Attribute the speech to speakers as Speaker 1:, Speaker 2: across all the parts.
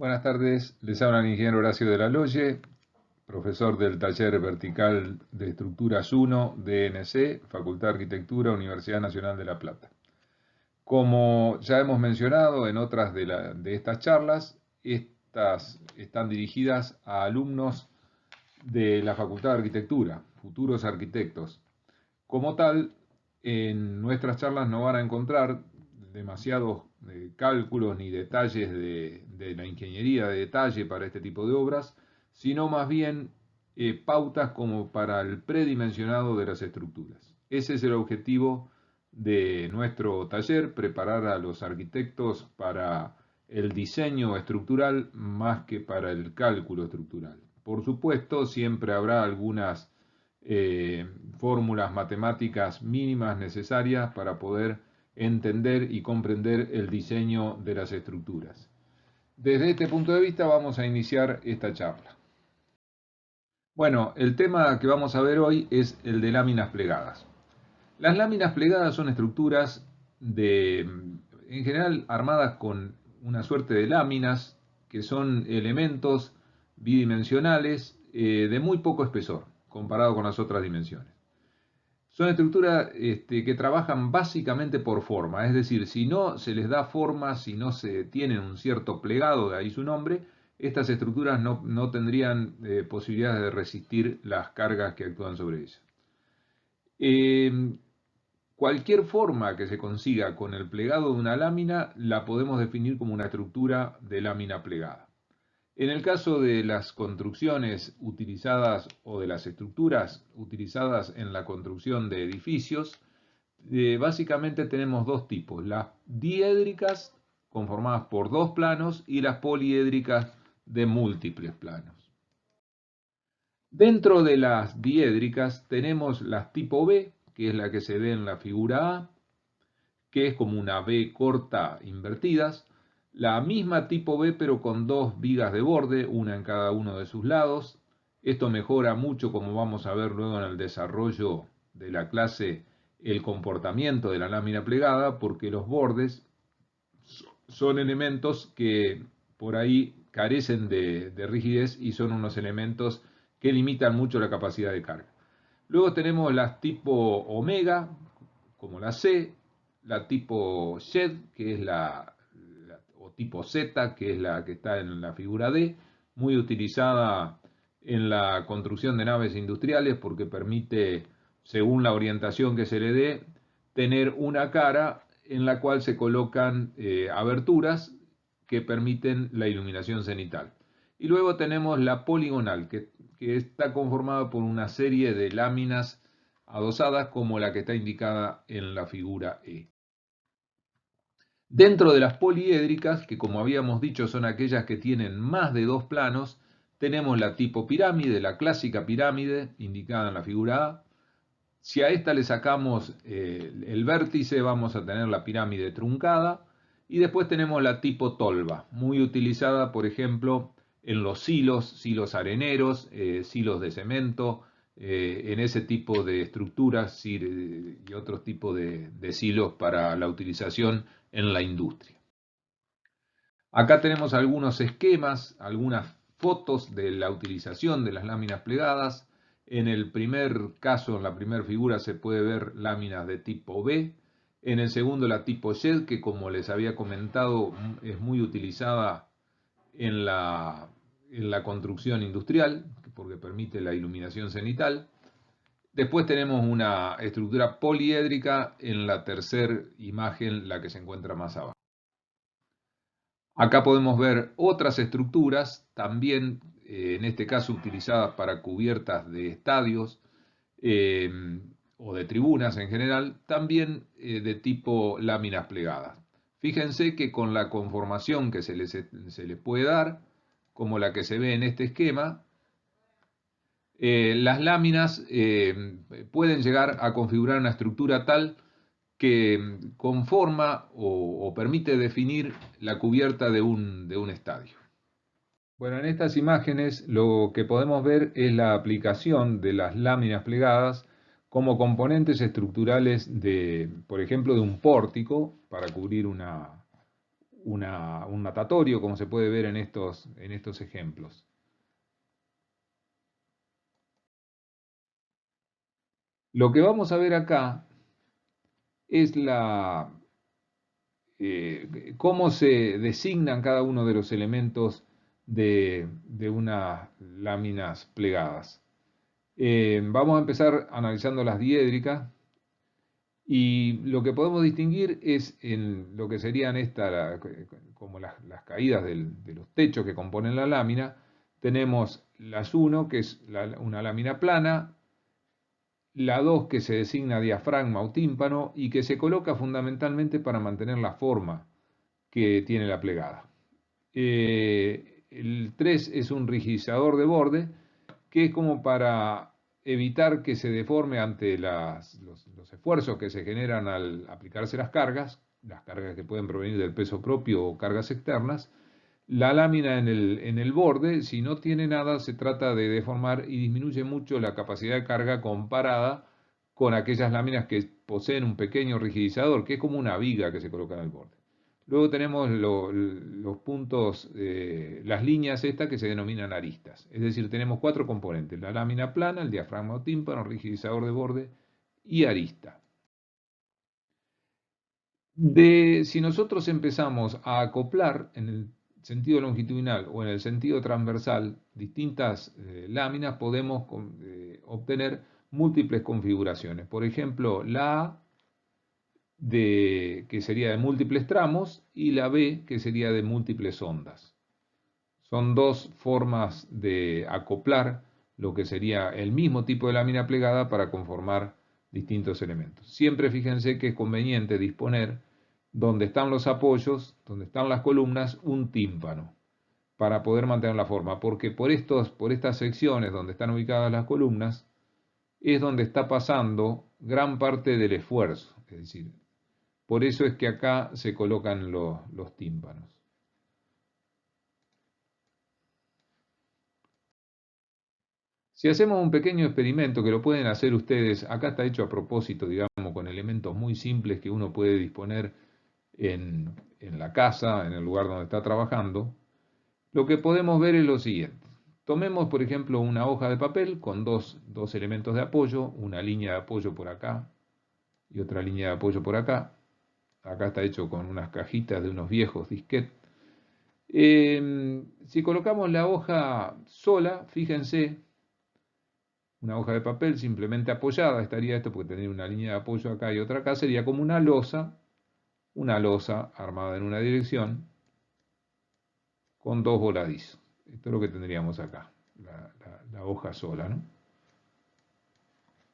Speaker 1: Buenas tardes, les habla el ingeniero Horacio de la Loye, profesor del taller vertical de estructuras 1 de DNC, Facultad de Arquitectura, Universidad Nacional de La Plata. Como ya hemos mencionado en otras de estas charlas, estas están dirigidas a alumnos de la Facultad de Arquitectura, futuros arquitectos. Como tal, en nuestras charlas no van a encontrar demasiados cálculos ni detalles de la ingeniería de detalle para este tipo de obras, sino más bien pautas como para el predimensionado de las estructuras. Ese es el objetivo de nuestro taller, preparar a los arquitectos para el diseño estructural más que para el cálculo estructural. Por supuesto, siempre habrá algunas fórmulas matemáticas mínimas necesarias para poder entender y comprender el diseño de las estructuras. Desde este punto de vista vamos a iniciar esta charla. Bueno, el tema que vamos a ver hoy es el de láminas plegadas. Las láminas plegadas son estructuras en general armadas con una suerte de láminas que son elementos bidimensionales de muy poco espesor comparado con las otras dimensiones. Son estructuras que trabajan básicamente por forma, es decir, si no se les da forma, si no se tienen un cierto plegado, de ahí su nombre, estas estructuras no tendrían posibilidades de resistir las cargas que actúan sobre ellas. Cualquier forma que se consiga con el plegado de una lámina la podemos definir como una estructura de lámina plegada. En el caso de las construcciones utilizadas o de las estructuras utilizadas en la construcción de edificios, básicamente tenemos dos tipos, las diédricas conformadas por dos planos y las poliédricas de múltiples planos. Dentro de las diédricas tenemos las tipo B, que es la que se ve en la figura A, que es como una B corta invertidas, la misma tipo B pero con dos vigas de borde, una en cada uno de sus lados. Esto mejora mucho, como vamos a ver luego en el desarrollo de la clase, el comportamiento de la lámina plegada, porque los bordes son elementos que por ahí carecen de rigidez y son unos elementos que limitan mucho la capacidad de carga. Luego tenemos las tipo omega, como la C, la tipo shed, que es o tipo Z, que es la que está en la figura D, muy utilizada en la construcción de naves industriales porque permite, según la orientación que se le dé, tener una cara en la cual se colocan aberturas que permiten la iluminación cenital. Y luego tenemos la poligonal, que está conformada por una serie de láminas adosadas como la que está indicada en la figura E. Dentro de las poliédricas, que como habíamos dicho son aquellas que tienen más de dos planos, tenemos la tipo pirámide, la clásica pirámide indicada en la figura A. Si a esta le sacamos el vértice, vamos a tener la pirámide truncada. Y después tenemos la tipo tolva, muy utilizada, por ejemplo, en los silos areneros, silos de cemento, en ese tipo de estructuras y otros tipos de silos para la utilización en la industria. Acá tenemos algunos esquemas, algunas fotos de la utilización de las láminas plegadas. En el primer caso, en la primera figura, se puede ver láminas de tipo B. En el segundo, la tipo shed, que como les había comentado, es muy utilizada en la construcción industrial, porque permite la iluminación cenital. Después tenemos una estructura poliédrica en la tercera imagen, la que se encuentra más abajo. Acá podemos ver otras estructuras, también en este caso utilizadas para cubiertas de estadios o de tribunas en general, también de tipo láminas plegadas. Fíjense que con la conformación que se les puede dar, como la que se ve en este esquema, las láminas pueden llegar a configurar una estructura tal que conforma o permite definir la cubierta de un estadio. Bueno, en estas imágenes lo que podemos ver es la aplicación de las láminas plegadas como componentes estructurales por ejemplo, de un pórtico para cubrir un natatorio, como se puede ver en estos ejemplos. Lo que vamos a ver acá es cómo se designan cada uno de los elementos de unas láminas plegadas. Vamos a empezar analizando las diédricas y lo que podemos distinguir es en lo que serían como las caídas de los techos que componen la lámina. Tenemos las 1, que es una lámina plana, la 2 que se designa diafragma o tímpano y que se coloca fundamentalmente para mantener la forma que tiene la plegada. El 3 es un rigidizador de borde, que es como para evitar que se deforme ante los esfuerzos que se generan al aplicarse las cargas que pueden provenir del peso propio o cargas externas. La lámina en el borde, si no tiene nada, se trata de deformar y disminuye mucho la capacidad de carga comparada con aquellas láminas que poseen un pequeño rigidizador, que es como una viga que se coloca en el borde. Luego tenemos los puntos, las líneas estas que se denominan aristas. Es decir, tenemos 4 componentes: la lámina plana, el diafragma o tímpano, rigidizador de borde y arista. Si nosotros empezamos a acoplar en el sentido longitudinal o en el sentido transversal distintas láminas, podemos obtener múltiples configuraciones. Por ejemplo, la A que sería de múltiples tramos, y la B, que sería de múltiples ondas. Son dos formas de acoplar lo que sería el mismo tipo de lámina plegada para conformar distintos elementos. Siempre fíjense que es conveniente disponer donde están los apoyos, donde están las columnas, un tímpano para poder mantener la forma, porque por estas secciones donde están ubicadas las columnas es donde está pasando gran parte del esfuerzo. Es decir, por eso es que acá se colocan los tímpanos. Si hacemos un pequeño experimento, que lo pueden hacer ustedes, acá está hecho a propósito, digamos, con elementos muy simples que uno puede disponer en la casa, en el lugar donde está trabajando, lo que podemos ver es lo siguiente. Tomemos, por ejemplo, una hoja de papel con dos elementos de apoyo, una línea de apoyo por acá y otra línea de apoyo por acá. Acá está hecho con unas cajitas de unos viejos disquetes. Si colocamos la hoja sola, fíjense, una hoja de papel simplemente apoyada, estaría esto porque tendría una línea de apoyo acá y otra acá, sería como una losa armada en una dirección con dos voladizos. Esto es lo que tendríamos acá, la hoja sola, ¿no?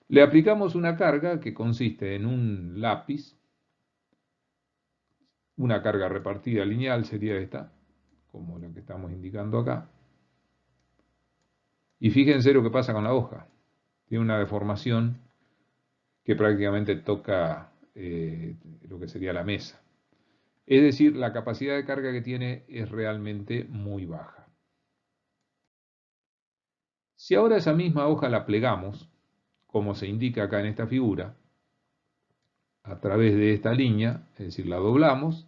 Speaker 1: Le aplicamos una carga que consiste en un lápiz, una carga repartida lineal sería esta, como la que estamos indicando acá. Y fíjense lo que pasa con la hoja. Tiene una deformación que prácticamente toca lo que sería la mesa. Es decir, la capacidad de carga que tiene es realmente muy baja. Si ahora esa misma hoja la plegamos, como se indica acá en esta figura, a través de esta línea, es decir, la doblamos,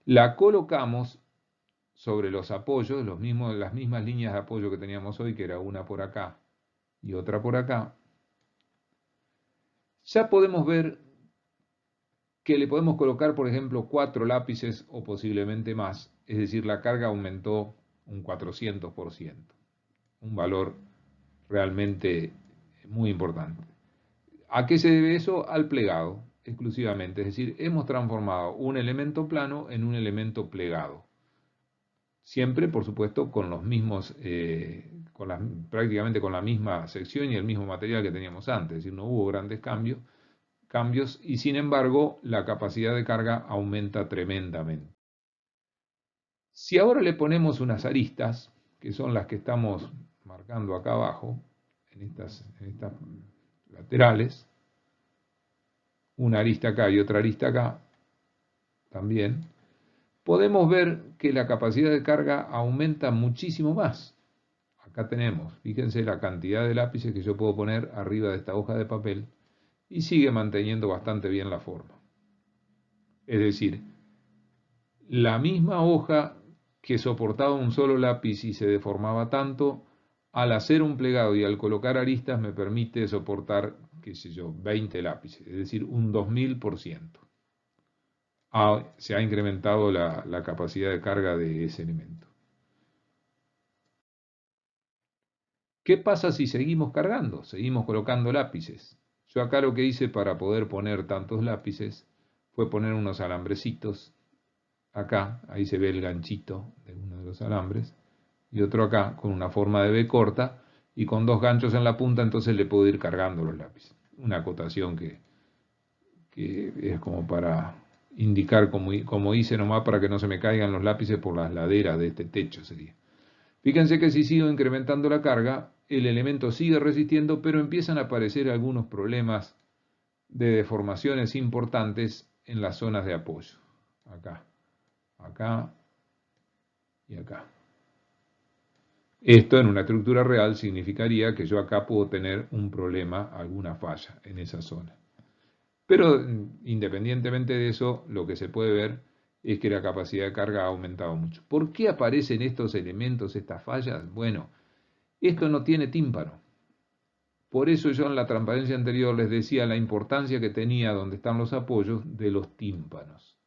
Speaker 1: la colocamos sobre los apoyos, las mismas líneas de apoyo que teníamos hoy, que era una por acá y otra por acá, ya podemos ver que le podemos colocar, por ejemplo, 4 lápices o posiblemente más, es decir, la carga aumentó un 400%, un valor realmente muy importante. ¿A qué se debe eso? Al plegado, exclusivamente, es decir, hemos transformado un elemento plano en un elemento plegado. Siempre, por supuesto, con los mismos, prácticamente con la misma sección y el mismo material que teníamos antes, es decir, no hubo grandes cambios y sin embargo la capacidad de carga aumenta tremendamente. Si ahora le ponemos unas aristas, que son las que estamos marcando acá abajo, en estas laterales, una arista acá y otra arista acá, también, podemos ver que la capacidad de carga aumenta muchísimo más. Acá tenemos, fíjense la cantidad de lápices que yo puedo poner arriba de esta hoja de papel y sigue manteniendo bastante bien la forma. Es decir, la misma hoja que soportaba un solo lápiz y se deformaba tanto, al hacer un plegado y al colocar aristas me permite soportar, qué sé yo, 20 lápices, es decir, un 2000%. Se ha incrementado la capacidad de carga de ese elemento. ¿Qué pasa si seguimos cargando? Seguimos colocando lápices. Yo acá lo que hice para poder poner tantos lápices fue poner unos alambrecitos acá, ahí se ve el ganchito de uno de los alambres, y otro acá con una forma de B corta y con dos ganchos en la punta, entonces le puedo ir cargando los lápices. Una acotación que es como para indicar como hice nomás para que no se me caigan los lápices por las laderas de este techo sería. Fíjense que si sigo incrementando la carga, el elemento sigue resistiendo, pero empiezan a aparecer algunos problemas de deformaciones importantes en las zonas de apoyo. Acá, acá y acá. Esto en una estructura real significaría que yo acá puedo tener un problema, alguna falla en esa zona. Pero independientemente de eso, lo que se puede ver es que la capacidad de carga ha aumentado mucho. ¿Por qué aparecen estos elementos, estas fallas? Bueno, esto no tiene tímpano. Por eso yo en la transparencia anterior les decía la importancia que tenía donde están los apoyos de los tímpanos.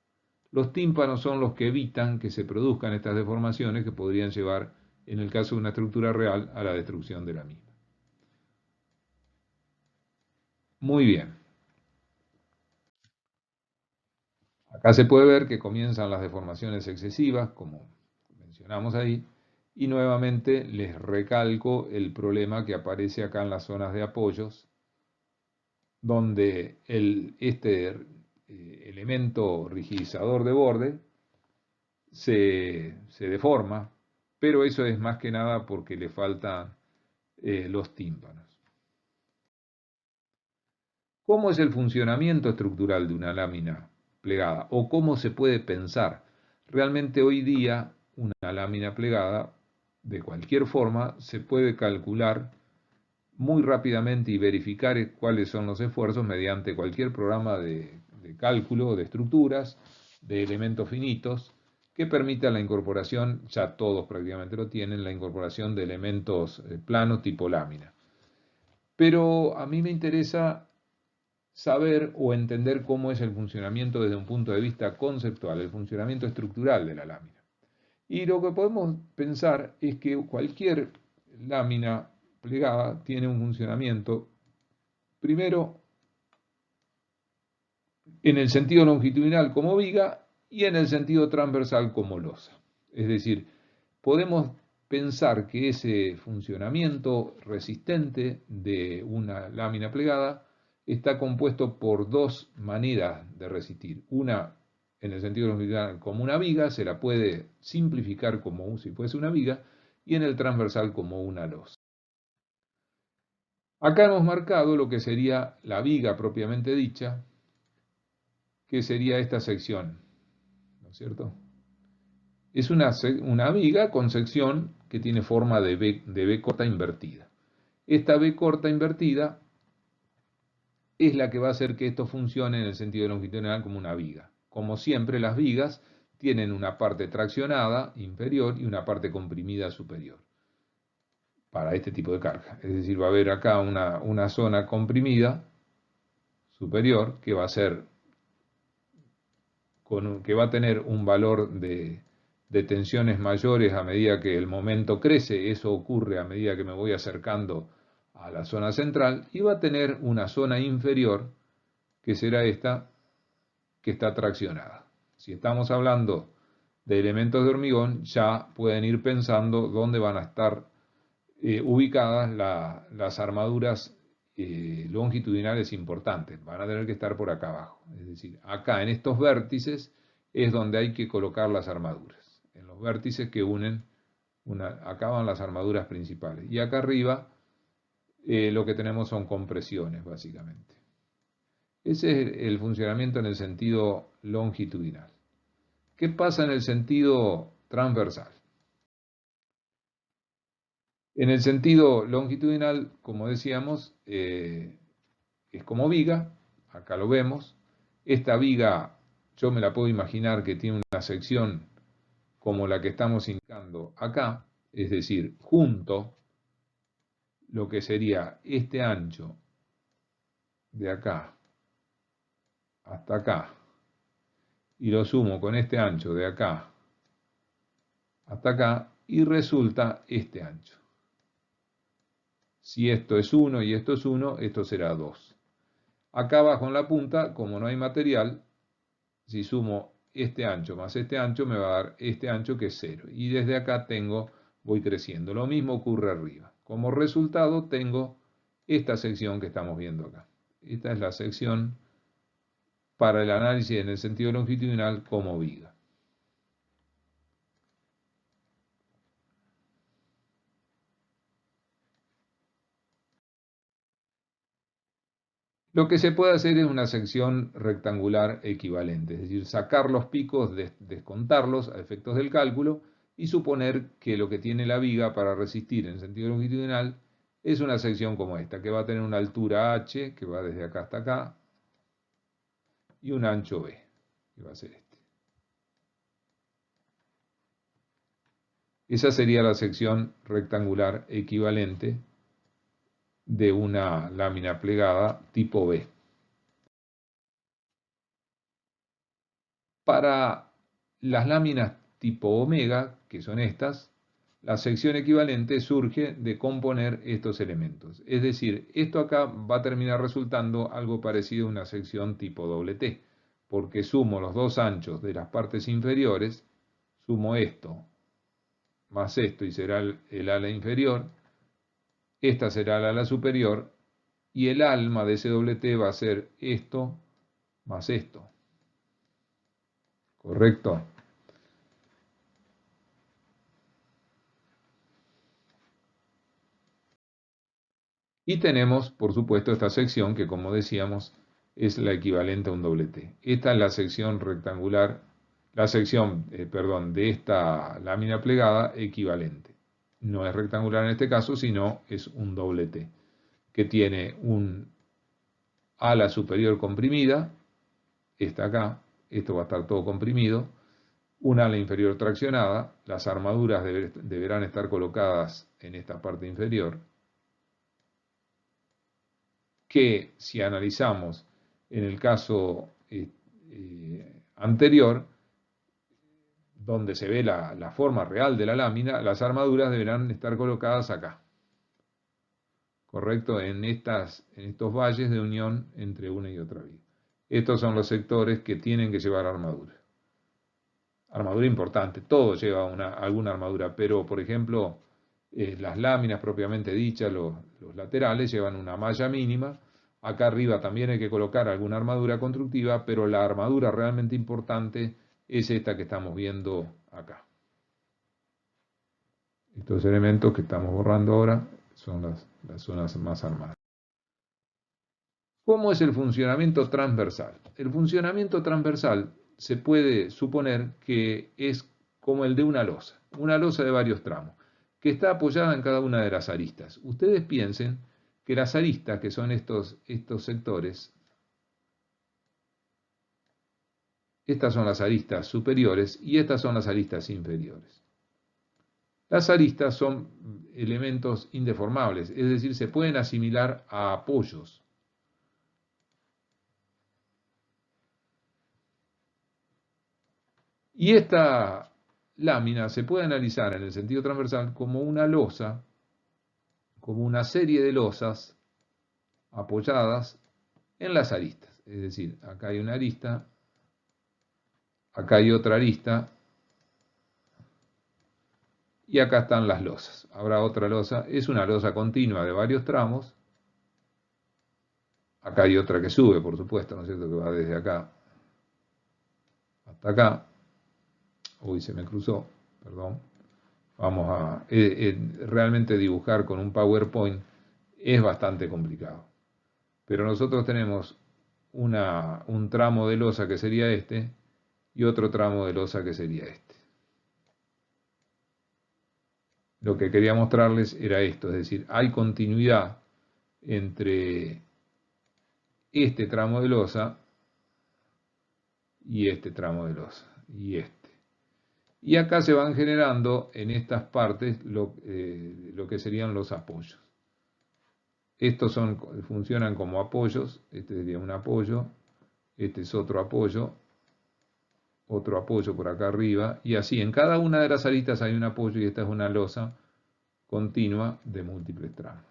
Speaker 1: Los tímpanos son los que evitan que se produzcan estas deformaciones que podrían llevar, en el caso de una estructura real, a la destrucción de la misma. Muy bien. Acá se puede ver que comienzan las deformaciones excesivas, como mencionamos ahí, y nuevamente les recalco el problema que aparece acá en las zonas de apoyos, donde este elemento rigidizador de borde se deforma, pero eso es más que nada porque le faltan los tímpanos. ¿Cómo es el funcionamiento estructural de una lámina plegada? ¿O cómo se puede pensar? Realmente hoy día una lámina plegada, de cualquier forma, se puede calcular muy rápidamente y verificar cuáles son los esfuerzos mediante cualquier programa de cálculo de estructuras, de elementos finitos, que permita la incorporación, ya todos prácticamente lo tienen, la incorporación de elementos planos tipo lámina. Pero a mí me interesa saber o entender cómo es el funcionamiento desde un punto de vista conceptual, el funcionamiento estructural de la lámina. Y lo que podemos pensar es que cualquier lámina plegada tiene un funcionamiento, primero, en el sentido longitudinal como viga y en el sentido transversal como losa. Es decir, podemos pensar que ese funcionamiento resistente de una lámina plegada está compuesto por dos maneras de resistir. Una, en el sentido longitudinal como una viga, se la puede simplificar como si fuese una viga, y en el transversal como una losa. Acá hemos marcado lo que sería la viga propiamente dicha, que sería esta sección, ¿no es cierto? Es una viga con sección que tiene forma de B corta invertida. Esta B corta invertida es la que va a hacer que esto funcione en el sentido longitudinal como una viga. Como siempre, las vigas tienen una parte traccionada inferior y una parte comprimida superior para este tipo de carga. Es decir, va a haber acá una zona comprimida superior que va a ser que va a tener un valor de tensiones mayores a medida que el momento crece. Eso ocurre a medida que me voy acercando a la zona central, y va a tener una zona inferior que será esta, que está traccionada. Si estamos hablando de elementos de hormigón, ya pueden ir pensando dónde van a estar ubicadas las armaduras longitudinales importantes. Van a tener que estar por acá abajo. Es decir, acá en estos vértices es donde hay que colocar las armaduras. En los vértices que unen, acá van las armaduras principales. Y acá arriba lo que tenemos son compresiones, básicamente. Ese es el funcionamiento en el sentido longitudinal. ¿Qué pasa en el sentido transversal? En el sentido longitudinal, como decíamos, es como viga, acá lo vemos. Esta viga yo me la puedo imaginar que tiene una sección como la que estamos indicando acá, es decir, junto lo que sería este ancho de acá hasta acá, y lo sumo con este ancho de acá hasta acá, y resulta este ancho. Si esto es 1 y esto es 1, esto será 2. Acá abajo en la punta, como no hay material, si sumo este ancho más este ancho, me va a dar este ancho que es 0. Y desde acá voy creciendo. Lo mismo ocurre arriba. Como resultado tengo esta sección que estamos viendo acá. Esta es la sección para el análisis en el sentido longitudinal como viga. Lo que se puede hacer es una sección rectangular equivalente, es decir, sacar los picos, descontarlos a efectos del cálculo y suponer que lo que tiene la viga para resistir en sentido longitudinal es una sección como esta, que va a tener una altura h, que va desde acá hasta acá, y un ancho b, que va a ser este. Esa sería la sección rectangular equivalente de una lámina plegada tipo B. Para las láminas tipo omega, que son estas, la sección equivalente surge de componer estos elementos. Es decir, esto acá va a terminar resultando algo parecido a una sección tipo doble T, porque sumo los dos anchos de las partes inferiores, sumo esto más esto y será el ala inferior, esta será el ala superior, y el alma de ese doble T va a ser esto más esto. ¿Correcto? Y tenemos, por supuesto, esta sección que, como decíamos, es la equivalente a un doble T. Esta es la sección rectangular, de esta lámina plegada equivalente. No es rectangular en este caso, sino es un doble T, que tiene un ala superior comprimida, esta acá, esto va a estar todo comprimido, un ala inferior traccionada, las armaduras deberán estar colocadas en esta parte inferior, que si analizamos en el caso anterior, donde se ve la forma real de la lámina, las armaduras deberán estar colocadas acá, ¿correcto? En estos valles de unión entre una y otra viga. Estos son los sectores que tienen que llevar armadura. Armadura importante, todo lleva alguna armadura, pero por ejemplo, las láminas propiamente dichas, los laterales, llevan una malla mínima. Acá arriba también hay que colocar alguna armadura constructiva, pero la armadura realmente importante es esta que estamos viendo acá. Estos elementos que estamos borrando ahora son las zonas más armadas. ¿Cómo es el funcionamiento transversal? El funcionamiento transversal se puede suponer que es como el de una losa de varios tramos, que está apoyada en cada una de las aristas. Ustedes piensen que las aristas, que son estos sectores, estas son las aristas superiores y estas son las aristas inferiores. Las aristas son elementos indeformables, es decir, se pueden asimilar a apoyos. Y esta lámina se puede analizar en el sentido transversal como una losa, como una serie de losas apoyadas en las aristas. Es decir, acá hay una arista, acá hay otra arista, y acá están las losas. Habrá otra losa, es una losa continua de varios tramos. Acá hay otra que sube, por supuesto, ¿no es cierto? Que va desde acá hasta acá. Uy, se me cruzó, perdón. Vamos a... realmente dibujar con un PowerPoint es bastante complicado. Pero nosotros tenemos un tramo de losa que sería este y otro tramo de losa que sería este. Lo que quería mostrarles era esto, es decir, hay continuidad entre este tramo de losa y este tramo de losa, y este. Y acá se van generando en estas partes lo que serían los apoyos. Estos funcionan como apoyos, este sería un apoyo, este es otro apoyo por acá arriba, y así en cada una de las aristas hay un apoyo y esta es una losa continua de múltiples tramos.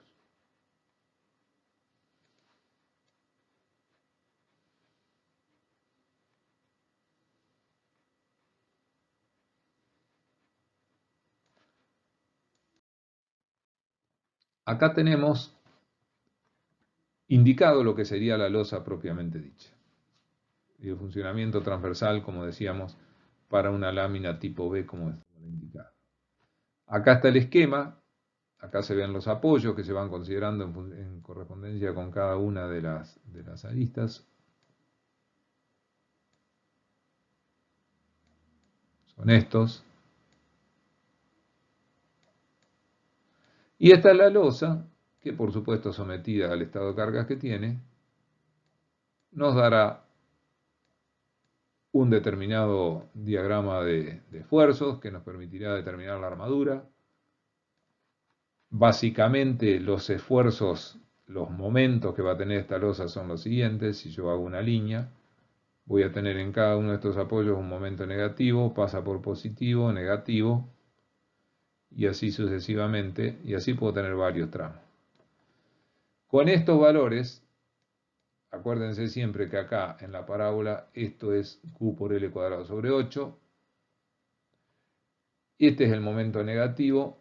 Speaker 1: Acá tenemos indicado lo que sería la losa propiamente dicha. Y el funcionamiento transversal, como decíamos, para una lámina tipo B, como es indicado. Acá está el esquema, acá se ven los apoyos que se van considerando en correspondencia con cada una de las aristas. Son estos. Y esta es la losa, que por supuesto sometida al estado de cargas que tiene, nos dará un determinado diagrama de esfuerzos que nos permitirá determinar la armadura. Básicamente los esfuerzos, los momentos que va a tener esta losa son los siguientes. Si yo hago una línea, voy a tener en cada uno de estos apoyos un momento negativo, pasa por positivo, negativo, y así sucesivamente, y así puedo tener varios tramos. Con estos valores, acuérdense siempre que acá en la parábola esto es Q por L cuadrado sobre 8. Este es el momento negativo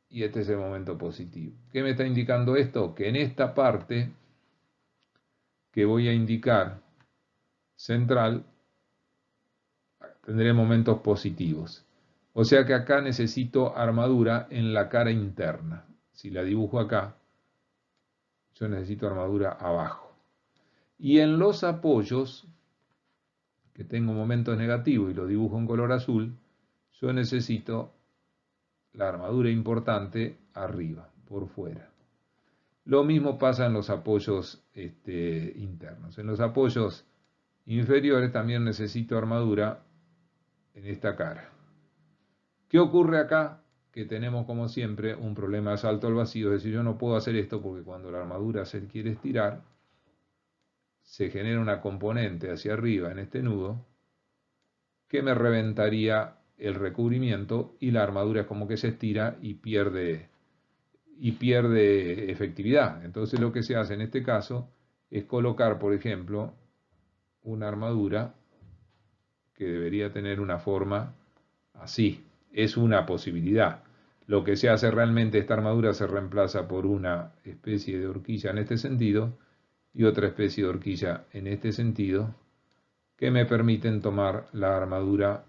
Speaker 1: y este es el momento positivo. ¿Qué me está indicando esto? Que en esta parte que voy a indicar central tendré momentos positivos. O sea que acá necesito armadura en la cara interna. Si la dibujo acá, yo necesito armadura abajo. Y en los apoyos, que tengo momentos negativos y lo dibujo en color azul, yo necesito la armadura importante arriba, por fuera. Lo mismo pasa en los apoyos internos. En los apoyos inferiores también necesito armadura en esta cara. ¿Qué ocurre acá? Que tenemos como siempre un problema de salto al vacío, es decir, yo no puedo hacer esto porque cuando la armadura se quiere estirar, se genera una componente hacia arriba en este nudo que me reventaría el recubrimiento y la armadura es como que se estira y pierde efectividad. Entonces lo que se hace en este caso es colocar, por ejemplo, una armadura que debería tener una forma así. Es una posibilidad. Lo que se hace realmente, esta armadura se reemplaza por una especie de horquilla en este sentido y otra especie de horquilla en este sentido que me permiten tomar la armadura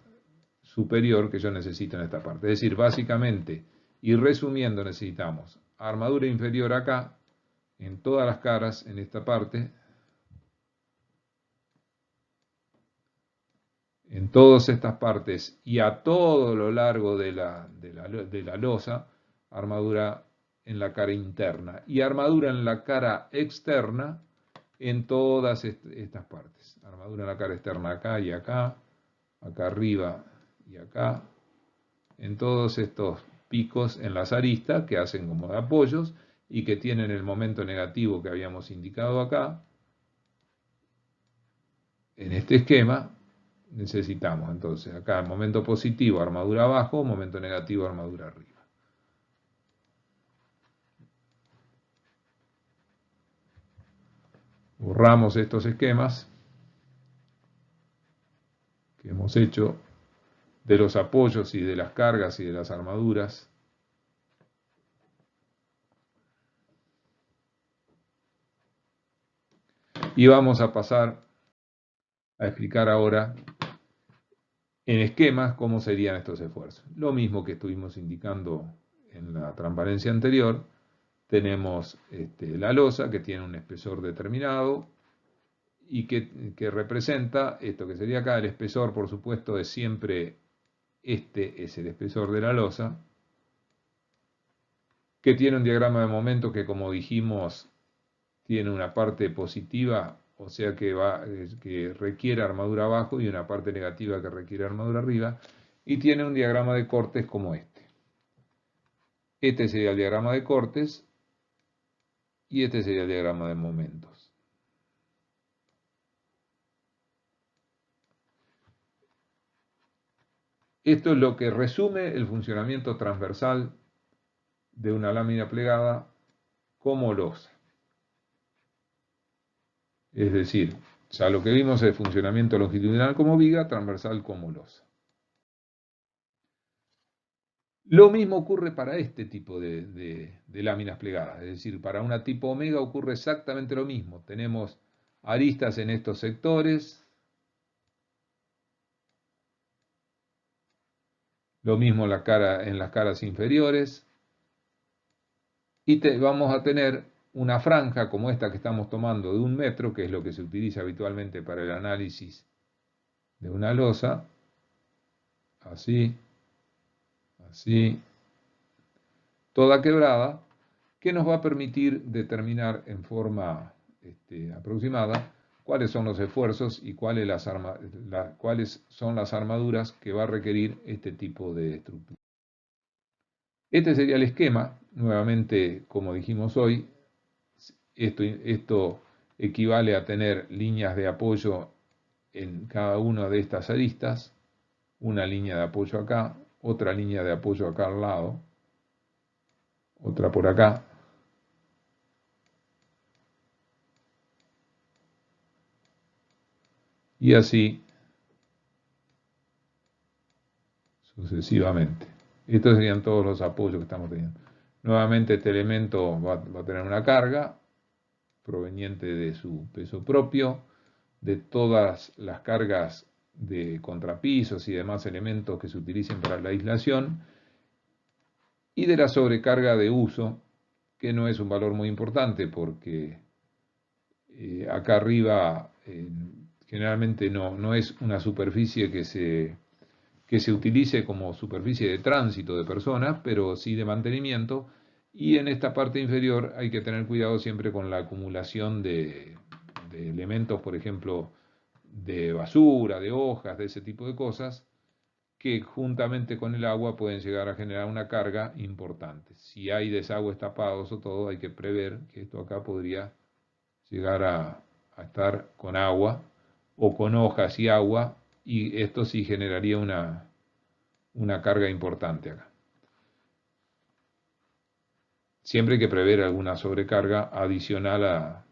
Speaker 1: superior que yo necesito en esta parte. Es decir, básicamente, y resumiendo, necesitamos armadura inferior acá, en todas las caras, en esta parte, en todas estas partes y a todo lo largo de la losa, armadura en la cara interna y armadura en la cara externa en todas estas partes. Armadura en la cara externa acá y acá arriba y acá, en todos estos picos en las aristas que hacen como de apoyos y que tienen el momento negativo que habíamos indicado acá. En este esquema necesitamos entonces acá el momento positivo, armadura abajo, momento negativo, armadura arriba. Borramos estos esquemas que hemos hecho de los apoyos y de las cargas y de las armaduras. Y vamos a pasar a explicar ahora en esquemas cómo serían estos esfuerzos. Lo mismo que estuvimos indicando en la transparencia anterior, tenemos la losa que tiene un espesor determinado y que representa esto que sería acá. El espesor, por supuesto, es siempre es el espesor de la losa, que tiene un diagrama de momento que, como dijimos, tiene una parte positiva o sea que requiere armadura abajo y una parte negativa que requiere armadura arriba, y tiene un diagrama de cortes como este. Este sería el diagrama de cortes y este sería el diagrama de momentos. Esto es lo que resume el funcionamiento transversal de una lámina plegada como losa. Es decir, ya lo que vimos es funcionamiento longitudinal como viga, transversal como losa. Lo mismo ocurre para este tipo de láminas plegadas, es decir, para una tipo omega ocurre exactamente lo mismo. Tenemos aristas en estos sectores, lo mismo en las caras inferiores, y vamos a tener una franja como esta que estamos tomando de 1 metro, que es lo que se utiliza habitualmente para el análisis de una losa, así, así, toda quebrada, que nos va a permitir determinar en forma aproximada cuáles son los esfuerzos y cuáles son las armaduras que va a requerir este tipo de estructura. Este sería el esquema, nuevamente, como dijimos hoy, esto equivale a tener líneas de apoyo en cada una de estas aristas, una línea de apoyo acá, otra línea de apoyo acá al lado, otra por acá, y así sucesivamente. Estos serían todos los apoyos que estamos teniendo. Nuevamente este elemento va a tener una carga proveniente de su peso propio, de todas las cargas de contrapisos y demás elementos que se utilicen para la aislación, y de la sobrecarga de uso, que no es un valor muy importante porque acá arriba generalmente no es una superficie que se utilice como superficie de tránsito de personas, pero sí de mantenimiento, y en esta parte inferior hay que tener cuidado siempre con la acumulación de elementos, por ejemplo, de basura, de hojas, de ese tipo de cosas, que juntamente con el agua pueden llegar a generar una carga importante. Si hay desagües tapados o todo, hay que prever que esto acá podría llegar a estar con agua o con hojas y agua, y esto sí generaría una carga importante acá. Siempre hay que prever alguna sobrecarga adicional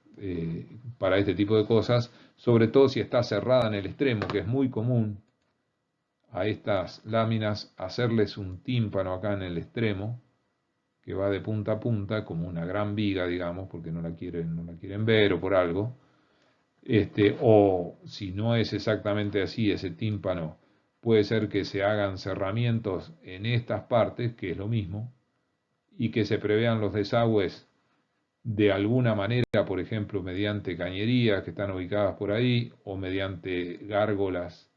Speaker 1: para este tipo de cosas, sobre todo si está cerrada en el extremo, que es muy común a estas láminas hacerles un tímpano acá en el extremo, que va de punta a punta, como una gran viga, digamos, porque no la quieren ver o por algo. O si no es exactamente así, ese tímpano, puede ser que se hagan cerramientos en estas partes, que es lo mismo, y que se prevean los desagües de alguna manera, por ejemplo, mediante cañerías que están ubicadas por ahí, o mediante gárgolas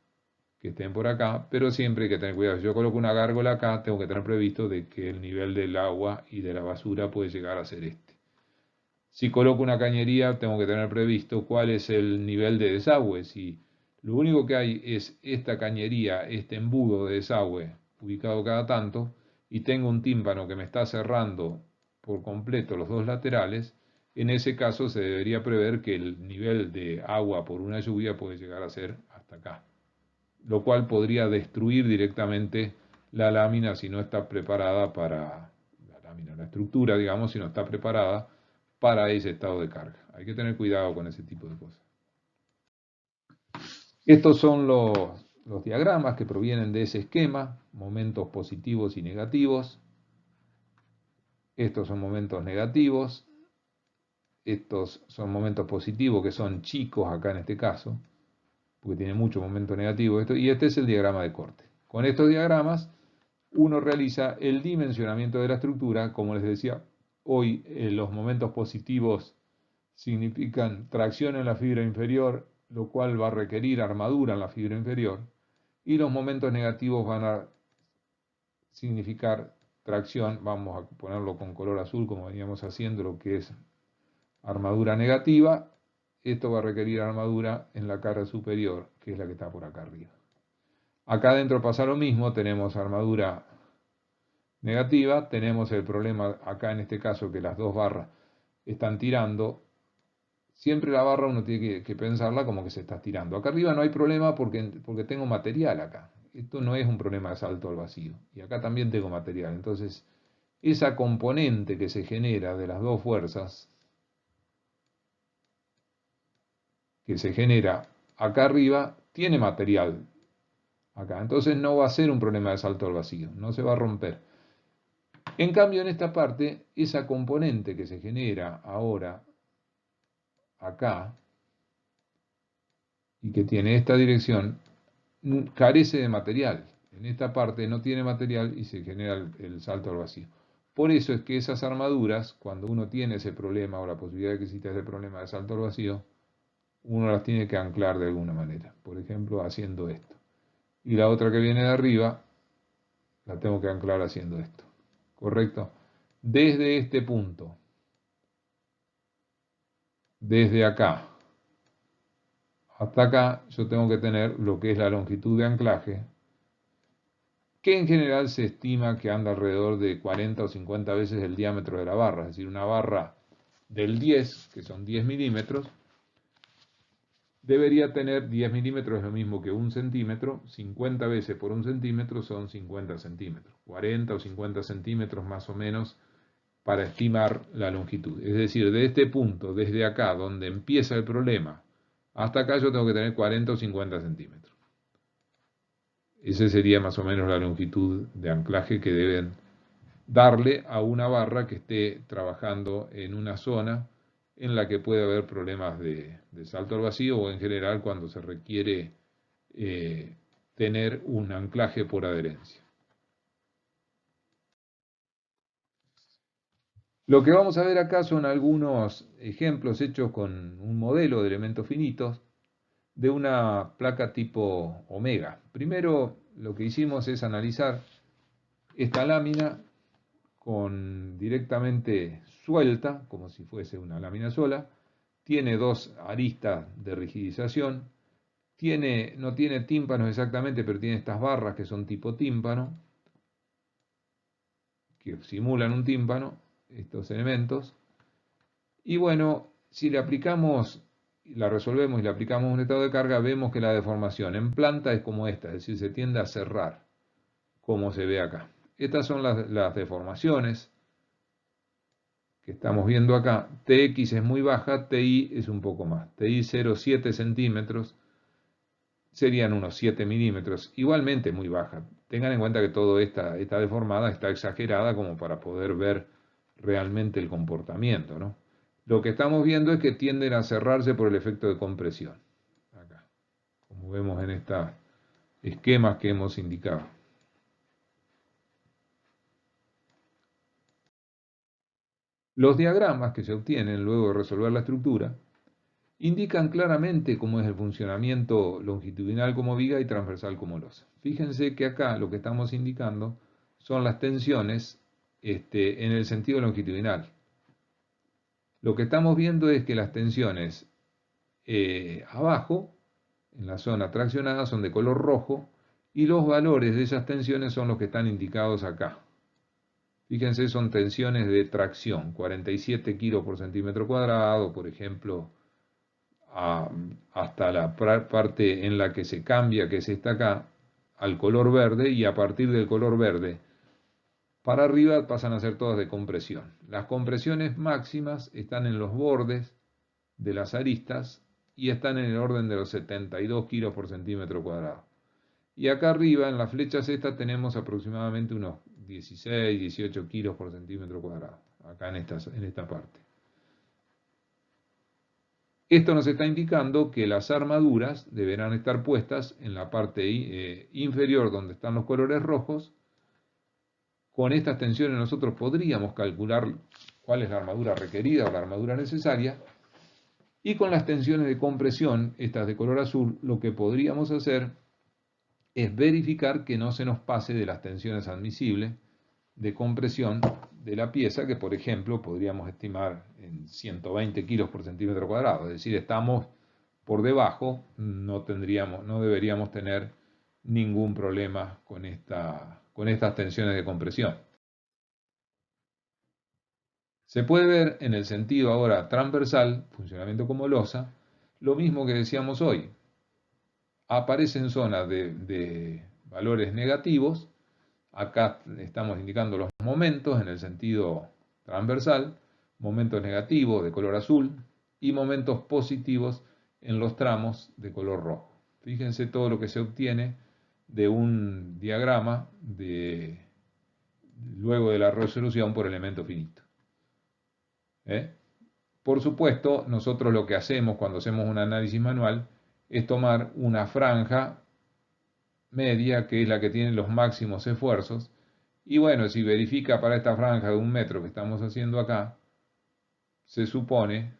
Speaker 1: que estén por acá, pero siempre hay que tener cuidado. Si yo coloco una gárgola acá, tengo que tener previsto de que el nivel del agua y de la basura puede llegar a ser este. Si coloco una cañería, tengo que tener previsto cuál es el nivel de desagüe. Si lo único que hay es esta cañería, este embudo de desagüe ubicado cada tanto, y tengo un tímpano que me está cerrando por completo los dos laterales, en ese caso se debería prever que el nivel de agua por una lluvia puede llegar a ser hasta acá, lo cual podría destruir directamente la lámina si no está preparada para, la estructura, digamos, si no está preparada para ese estado de carga. Hay que tener cuidado con ese tipo de cosas. Estos son los diagramas que provienen de ese esquema, momentos positivos y negativos. Estos son momentos negativos. Estos son momentos positivos, que son chicos acá en este caso, porque tiene mucho momento negativo esto, y este es el diagrama de corte. Con estos diagramas uno realiza el dimensionamiento de la estructura. Como les decía hoy, los momentos positivos significan tracción en la fibra inferior, lo cual va a requerir armadura en la fibra inferior, y los momentos negativos van a significar tracción, vamos a ponerlo con color azul como veníamos haciendo, lo que es armadura negativa, esto va a requerir armadura en la cara superior, que es la que está por acá arriba. Acá adentro pasa lo mismo, tenemos armadura negativa, tenemos el problema acá en este caso que las dos barras están tirando. Siempre la barra uno tiene que pensarla como que se está tirando. Acá arriba no hay problema porque tengo material acá. Esto no es un problema de salto al vacío. Y acá también tengo material. Entonces, esa componente que se genera de las dos fuerzas, que se genera acá arriba, tiene material acá. Entonces no va a ser un problema de salto al vacío. No se va a romper. En cambio, en esta parte, esa componente que se genera ahora acá, y que tiene esta dirección, carece de material. En esta parte no tiene material y se genera el salto al vacío. Por eso es que esas armaduras, cuando uno tiene ese problema o la posibilidad de que exista ese problema de salto al vacío, uno las tiene que anclar de alguna manera. Por ejemplo, haciendo esto. Y la otra que viene de arriba, la tengo que anclar haciendo esto. ¿Correcto? Desde este punto, desde acá hasta acá, yo tengo que tener lo que es la longitud de anclaje, que en general se estima que anda alrededor de 40 o 50 veces el diámetro de la barra. Es decir, una barra del 10, que son 10 milímetros, debería tener 10 milímetros, es lo mismo que 1 centímetro. 50 veces por 1 centímetro son 50 centímetros. 40 o 50 centímetros más o menos para estimar la longitud. Es decir, de este punto, desde acá, donde empieza el problema, hasta acá yo tengo que tener 40 o 50 centímetros. Esa sería más o menos la longitud de anclaje que deben darle a una barra que esté trabajando en una zona en la que puede haber problemas de salto al vacío o en general cuando se requiere tener un anclaje por adherencia. Lo que vamos a ver acá son algunos ejemplos hechos con un modelo de elementos finitos de una placa tipo omega. Primero lo que hicimos es analizar esta lámina directamente suelta, como si fuese una lámina sola, tiene dos aristas de rigidización, no tiene tímpanos exactamente, pero tiene estas barras que son tipo tímpano, que simulan un tímpano, estos elementos, y bueno, si le aplicamos, la resolvemos y le aplicamos un estado de carga, vemos que la deformación en planta es como esta, es decir, se tiende a cerrar, como se ve acá. Estas son las deformaciones que estamos viendo acá. Tx es muy baja, Ti es un poco más. Ti 0,7 centímetros serían unos 7 milímetros. Igualmente muy baja. Tengan en cuenta que toda esta deformada está exagerada como para poder ver realmente el comportamiento, ¿no? Lo que estamos viendo es que tienden a cerrarse por el efecto de compresión. Acá, como vemos en estos esquemas que hemos indicado. Los diagramas que se obtienen luego de resolver la estructura indican claramente cómo es el funcionamiento longitudinal como viga y transversal como losa. Fíjense que acá lo que estamos indicando son las tensiones en el sentido longitudinal. Lo que estamos viendo es que las tensiones abajo, en la zona traccionada, son de color rojo y los valores de esas tensiones son los que están indicados acá. Fíjense, son tensiones de tracción, 47 kilos por centímetro cuadrado, por ejemplo, hasta la parte en la que se cambia, que es esta acá, al color verde, y a partir del color verde para arriba pasan a ser todas de compresión. Las compresiones máximas están en los bordes de las aristas y están en el orden de los 72 kilos por centímetro cuadrado. Y acá arriba, en las flechas estas, tenemos aproximadamente unos 16, 18 kilos por centímetro cuadrado, acá en esta parte. Esto nos está indicando que las armaduras deberán estar puestas en la parte inferior donde están los colores rojos. Con estas tensiones nosotros podríamos calcular cuál es la armadura requerida o la armadura necesaria. Y con las tensiones de compresión, estas de color azul, lo que podríamos hacer es verificar que no se nos pase de las tensiones admisibles de compresión de la pieza, que por ejemplo podríamos estimar en 120 kilos por centímetro cuadrado. Es decir, estamos por debajo, no deberíamos tener ningún problema con estas tensiones de compresión. Se puede ver en el sentido ahora transversal, funcionamiento como losa, lo mismo que decíamos hoy. Aparecen zonas de valores negativos. Acá estamos indicando los momentos en el sentido transversal, momentos negativos de color azul y momentos positivos en los tramos de color rojo. Fíjense todo lo que se obtiene de un diagrama luego de la resolución por elemento finito. Por supuesto, nosotros lo que hacemos cuando hacemos un análisis manual es tomar una franja media, que es la que tiene los máximos esfuerzos, y bueno, si verifica para esta franja de 1 metro que estamos haciendo acá, se supone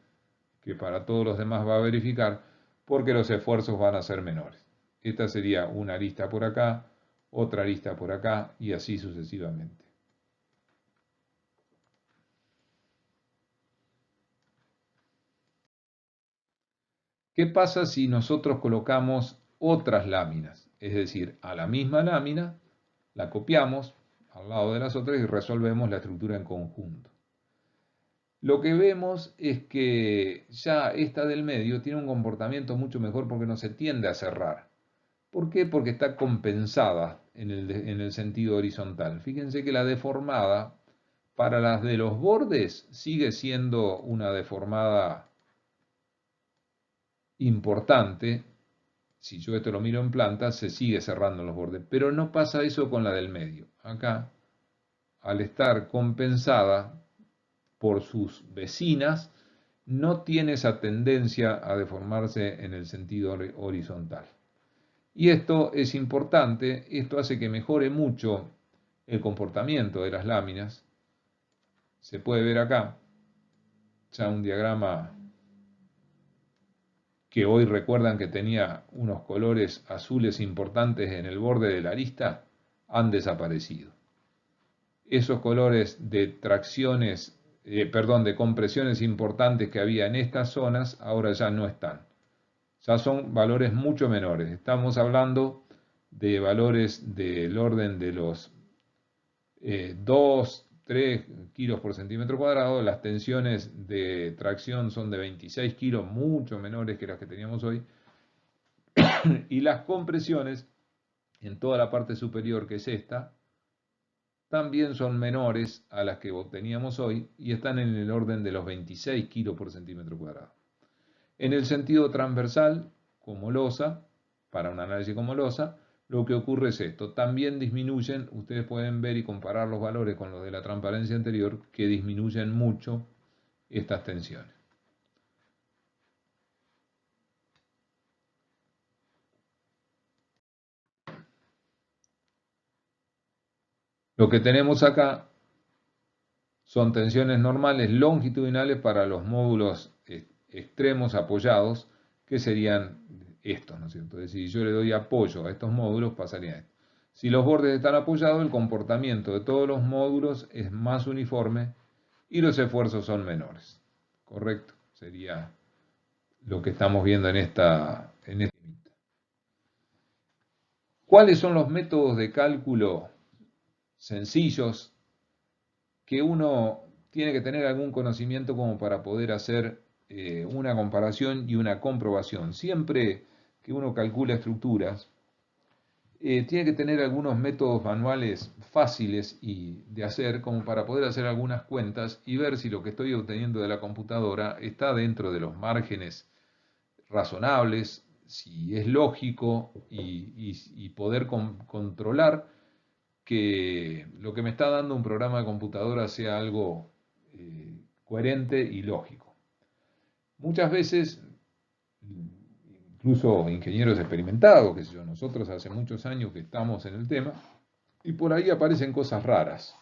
Speaker 1: que para todos los demás va a verificar porque los esfuerzos van a ser menores. Esta sería una arista por acá, otra arista por acá y así sucesivamente. ¿Qué pasa si nosotros colocamos otras láminas? Es decir, a la misma lámina la copiamos al lado de las otras y resolvemos la estructura en conjunto. Lo que vemos es que ya esta del medio tiene un comportamiento mucho mejor porque no se tiende a cerrar. ¿Por qué? Porque está compensada en el sentido horizontal. Fíjense que la deformada para las de los bordes sigue siendo una deformada importante. Si yo esto lo miro en planta, se sigue cerrando los bordes, pero no pasa eso con la del medio. Acá, al estar compensada por sus vecinas, no tiene esa tendencia a deformarse en el sentido horizontal. Y esto es importante, esto hace que mejore mucho el comportamiento de las láminas. Se puede ver acá, ya un diagrama que hoy recuerdan que tenía unos colores azules importantes en el borde de la arista, han desaparecido. Esos colores de tracciones, de compresiones importantes que había en estas zonas, ahora ya no están. Ya son valores mucho menores. Estamos hablando de valores del orden de los 2, 3 kilos por centímetro cuadrado. Las tensiones de tracción son de 26 kilos, mucho menores que las que teníamos hoy. Y las compresiones en toda la parte superior, que es esta, también son menores a las que teníamos hoy y están en el orden de los 26 kilos por centímetro cuadrado. En el sentido transversal, como losa, para un análisis como losa, lo que ocurre es esto. También disminuyen, ustedes pueden ver y comparar los valores con los de la transparencia anterior, que disminuyen mucho estas tensiones. Lo que tenemos acá son tensiones normales longitudinales para los módulos extremos apoyados, que serían estos, ¿no es cierto? Es decir, si yo le doy apoyo a estos módulos, pasaría esto. Si los bordes están apoyados, el comportamiento de todos los módulos es más uniforme y los esfuerzos son menores. ¿Correcto? Sería lo que estamos viendo en esta. ¿Cuáles son los métodos de cálculo sencillos que uno tiene que tener algún conocimiento como para poder hacer una comparación y una comprobación? Siempre que uno calcula estructuras, tiene que tener algunos métodos manuales fáciles de hacer como para poder hacer algunas cuentas y ver si lo que estoy obteniendo de la computadora está dentro de los márgenes razonables, si es lógico y poder controlar que lo que me está dando un programa de computadora sea algo coherente y lógico. Muchas veces, incluso ingenieros experimentados, que sé yo, nosotros hace muchos años que estamos en el tema, y por ahí aparecen cosas raras.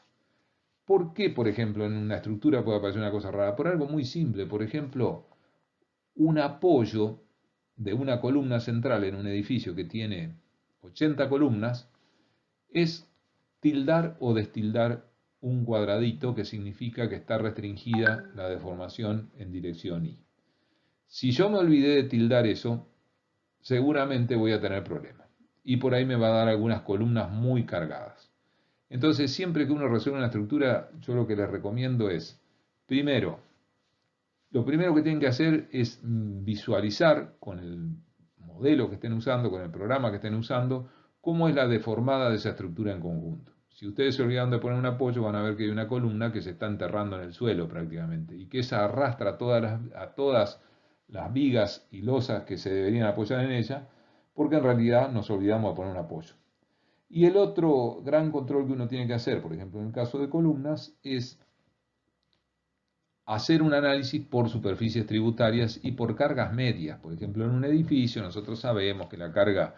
Speaker 1: ¿Por qué, por ejemplo, en una estructura puede aparecer una cosa rara? Por algo muy simple, por ejemplo, un apoyo de una columna central en un edificio que tiene 80 columnas es tildar o destildar un cuadradito que significa que está restringida la deformación en dirección Y. Si yo me olvidé de tildar eso, seguramente voy a tener problemas. Y por ahí me va a dar algunas columnas muy cargadas. Entonces, siempre que uno resuelve una estructura, yo lo que les recomiendo es, primero, lo primero que tienen que hacer es visualizar con el modelo que estén usando, con el programa que estén usando, cómo es la deformada de esa estructura en conjunto. Si ustedes se olvidan de poner un apoyo, van a ver que hay una columna que se está enterrando en el suelo prácticamente y que esa arrastra a todas las vigas y losas que se deberían apoyar en ella, porque en realidad nos olvidamos de poner un apoyo. Y el otro gran control que uno tiene que hacer, por ejemplo en el caso de columnas, es hacer un análisis por superficies tributarias y por cargas medias. Por ejemplo, en un edificio nosotros sabemos que la carga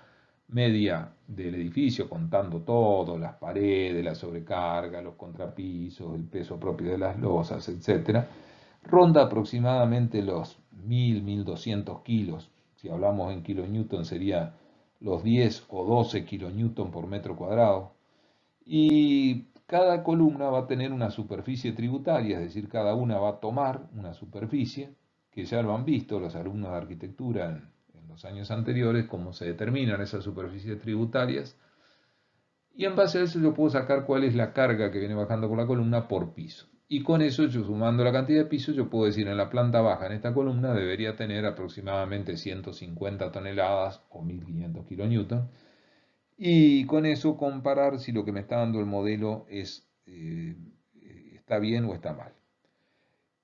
Speaker 1: media del edificio, contando todo, las paredes, la sobrecarga, los contrapisos, el peso propio de las losas, etc., ronda aproximadamente los 1.200 kilos. Si hablamos en kilonewton sería los 10 o 12 kilonewton por metro cuadrado. Y cada columna va a tener una superficie tributaria, es decir, cada una va a tomar una superficie, que ya lo han visto los alumnos de arquitectura en los años anteriores, cómo se determinan esas superficies tributarias, y en base a eso yo puedo sacar cuál es la carga que viene bajando por la columna por piso. Y con eso, yo sumando la cantidad de pisos, yo puedo decir en la planta baja, en esta columna debería tener aproximadamente 150 toneladas o 1500 kilonewton, y con eso comparar si lo que me está dando el modelo está bien o está mal.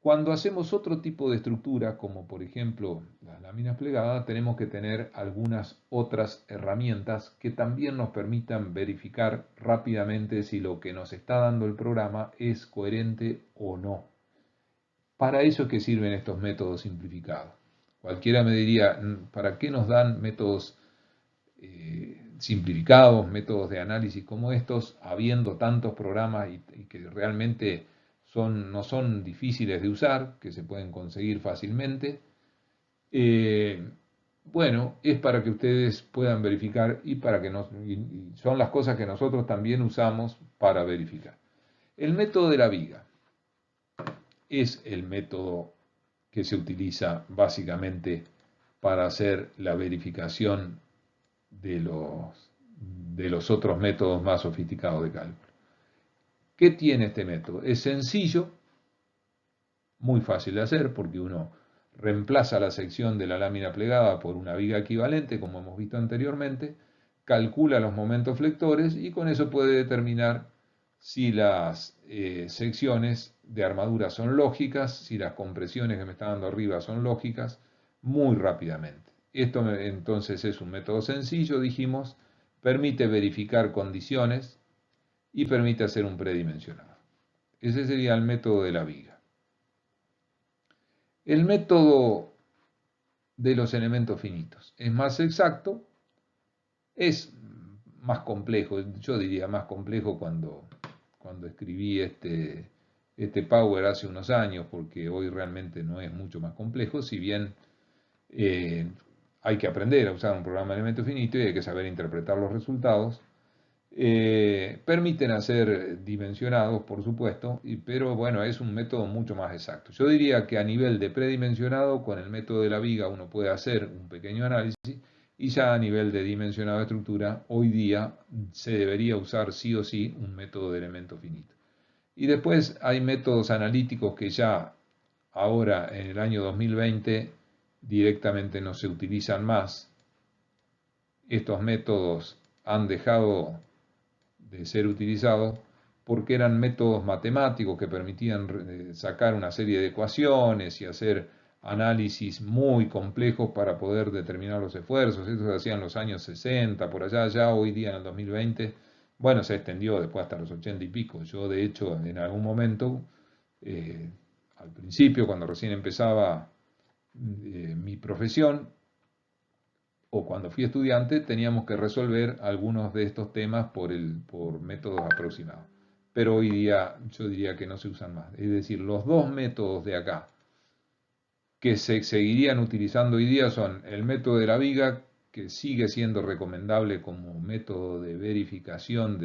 Speaker 1: Cuando hacemos otro tipo de estructura, como por ejemplo las láminas plegadas, tenemos que tener algunas otras herramientas que también nos permitan verificar rápidamente si lo que nos está dando el programa es coherente o no. Para eso es que sirven estos métodos simplificados. Cualquiera me diría, ¿para qué nos dan métodos simplificados, métodos de análisis como estos, habiendo tantos programas y que realmente no son difíciles de usar, que se pueden conseguir fácilmente? Bueno, es para que ustedes puedan verificar y son las cosas que nosotros también usamos para verificar. El método de la viga es el método que se utiliza básicamente para hacer la verificación de los otros métodos más sofisticados de cálculo. ¿Qué tiene este método? Es sencillo, muy fácil de hacer, porque uno reemplaza la sección de la lámina plegada por una viga equivalente, como hemos visto anteriormente, calcula los momentos flectores y con eso puede determinar si las secciones de armadura son lógicas, si las compresiones que me está dando arriba son lógicas, muy rápidamente. Esto entonces es un método sencillo, dijimos, permite verificar condiciones y permite hacer un predimensionado. Ese sería el método de la viga. El método de los elementos finitos es más exacto, es más complejo, yo diría más complejo cuando escribí este Power hace unos años, porque hoy realmente no es mucho más complejo, si bien hay que aprender a usar un programa de elementos finitos y hay que saber interpretar los resultados. Permiten hacer dimensionados, por supuesto, pero bueno, es un método mucho más exacto. Yo diría que a nivel de predimensionado, con el método de la viga uno puede hacer un pequeño análisis, y ya a nivel de dimensionado de estructura, hoy día se debería usar sí o sí un método de elemento finito. Y después hay métodos analíticos que ya ahora en el año 2020 directamente no se utilizan más. Estos métodos han dejado de ser utilizados porque eran métodos matemáticos que permitían sacar una serie de ecuaciones y hacer análisis muy complejos para poder determinar los esfuerzos. Eso se hacía en los años 60, por allá, ya hoy día en el 2020, bueno, se extendió después hasta los 80 y pico. Yo, de hecho, en algún momento, al principio, cuando recién empezaba mi profesión, o cuando fui estudiante, teníamos que resolver algunos de estos temas por métodos aproximados. Pero hoy día yo diría que no se usan más. Es decir, los dos métodos de acá que se seguirían utilizando hoy día son el método de la viga, que sigue siendo recomendable como método de verificación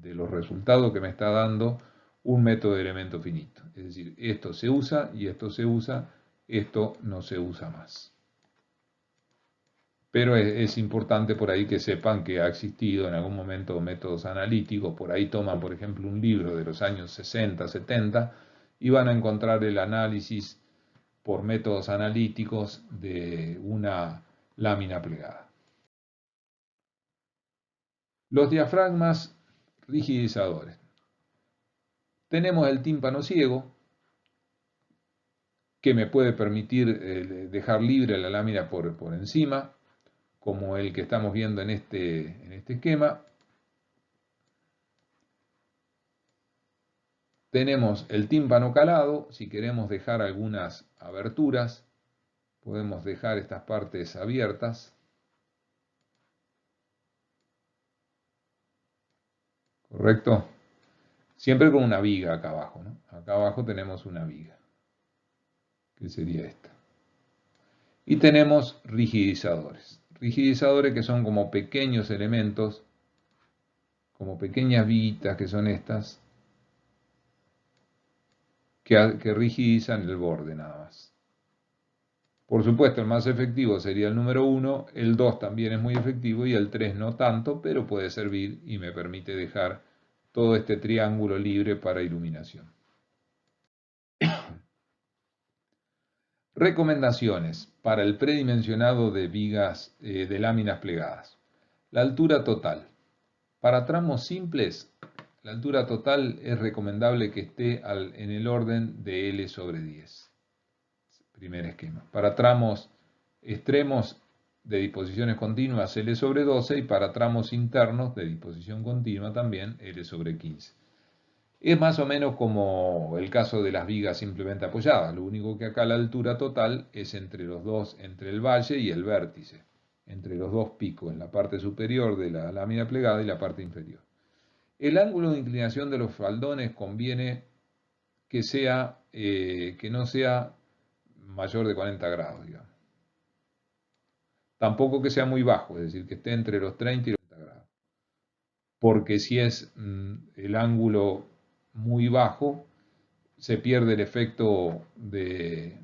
Speaker 1: de los resultados que me está dando un método de elemento finito. Es decir, esto se usa y esto se usa, esto no se usa más. Pero es importante por ahí que sepan que ha existido en algún momento métodos analíticos. Por ahí toman, por ejemplo, un libro de los años 60, 70 y van a encontrar el análisis por métodos analíticos de una lámina plegada. Los diafragmas rigidizadores. Tenemos el tímpano ciego, que me puede permitir dejar libre la lámina por encima, como el que estamos viendo en este esquema. Tenemos el tímpano calado, si queremos dejar algunas aberturas, podemos dejar estas partes abiertas. ¿Correcto? Siempre con una viga acá abajo, ¿no? Acá abajo tenemos una viga, que sería esta. Y tenemos rigidizadores. Rigidizadores que son como pequeños elementos, como pequeñas viguitas que son estas, que rigidizan el borde nada más. Por supuesto, el más efectivo sería el número 1, el 2 también es muy efectivo y el 3 no tanto, pero puede servir y me permite dejar todo este triángulo libre para iluminación. Recomendaciones para el predimensionado de vigas de láminas plegadas. La altura total. Para tramos simples, la altura total es recomendable que esté en el orden de L sobre 10. Primer esquema. Para tramos extremos de disposiciones continuas, L sobre 12, y para tramos internos de disposición continua también L sobre 15. Es más o menos como el caso de las vigas simplemente apoyadas. Lo único que acá la altura total es entre los dos, entre el valle y el vértice, entre los dos picos, en la parte superior de la lámina plegada y la parte inferior. El ángulo de inclinación de los faldones conviene que no sea mayor de 40 grados, digamos. Tampoco que sea muy bajo, es decir, que esté entre los 30 y los 40 grados. Porque si es el ángulo muy bajo, se pierde el efecto de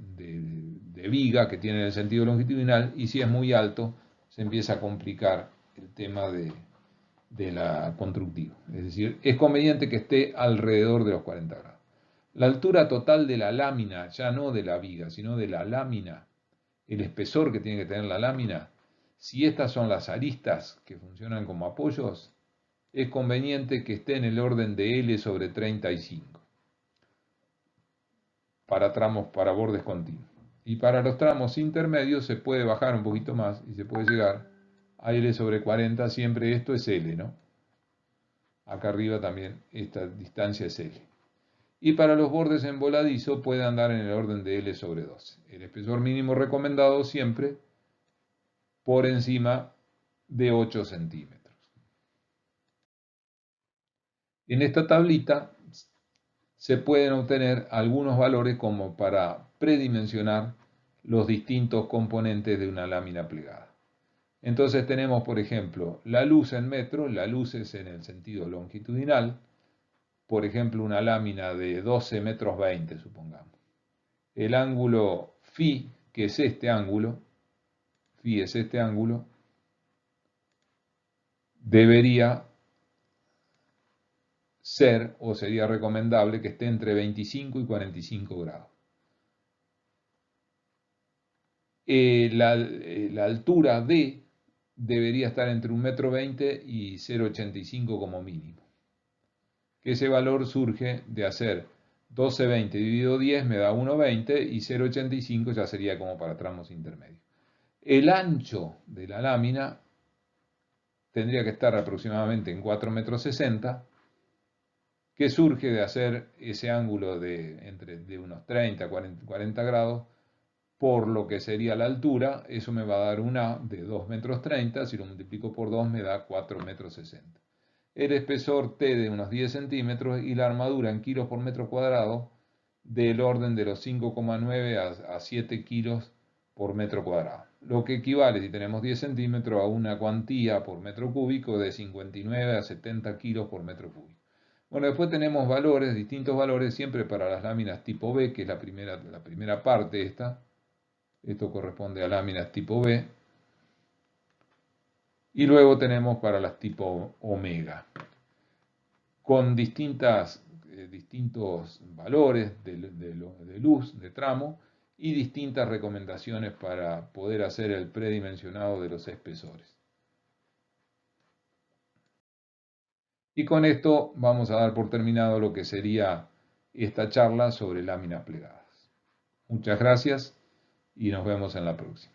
Speaker 1: viga que tiene en el sentido longitudinal, y si es muy alto, se empieza a complicar el tema de la constructiva. Es decir, es conveniente que esté alrededor de los 40 grados. La altura total de la lámina, ya no de la viga, sino de la lámina, el espesor que tiene que tener la lámina, si estas son las aristas que funcionan como apoyos, es conveniente que esté en el orden de L sobre 35 para tramos, para bordes continuos. Y para los tramos intermedios se puede bajar un poquito más y se puede llegar a L sobre 40, siempre esto es L, ¿no? Acá arriba también esta distancia es L. Y para los bordes en voladizo puede andar en el orden de L sobre 12. El espesor mínimo recomendado siempre por encima de 8 centímetros. En esta tablita se pueden obtener algunos valores como para predimensionar los distintos componentes de una lámina plegada. Entonces tenemos, por ejemplo, la luz en metros, la luz es en el sentido longitudinal, por ejemplo, una lámina de 12 metros 20, supongamos. El ángulo phi, que es este ángulo, phi es este ángulo, debería ser o sería recomendable que esté entre 25 y 45 grados. La altura D debería estar entre 1,20 m y 0,85 como mínimo. Ese valor surge de hacer 12,20 dividido 10 me da 1,20 y 0,85 ya sería como para tramos intermedios. El ancho de la lámina tendría que estar aproximadamente en 4,60 m, que surge de hacer ese ángulo de unos 30 a 40 grados por lo que sería la altura. Eso me va a dar un A de 2,30 m, si lo multiplico por 2 me da 4,60 m. El espesor T de unos 10 centímetros y la armadura en kilos por metro cuadrado del orden de los 5,9 a 7 kilos por metro cuadrado. lo que equivale, si tenemos 10 centímetros, a una cuantía por metro cúbico de 59 a 70 kilos por metro cúbico. Bueno, después tenemos valores, distintos valores, siempre para las láminas tipo B, que es la primera parte esta. Esto corresponde a láminas tipo B. Y luego tenemos para las tipo omega, con distintos valores de luz, de tramo, y distintas recomendaciones para poder hacer el predimensionado de los espesores. Y con esto vamos a dar por terminado lo que sería esta charla sobre láminas plegadas. Muchas gracias y nos vemos en la próxima.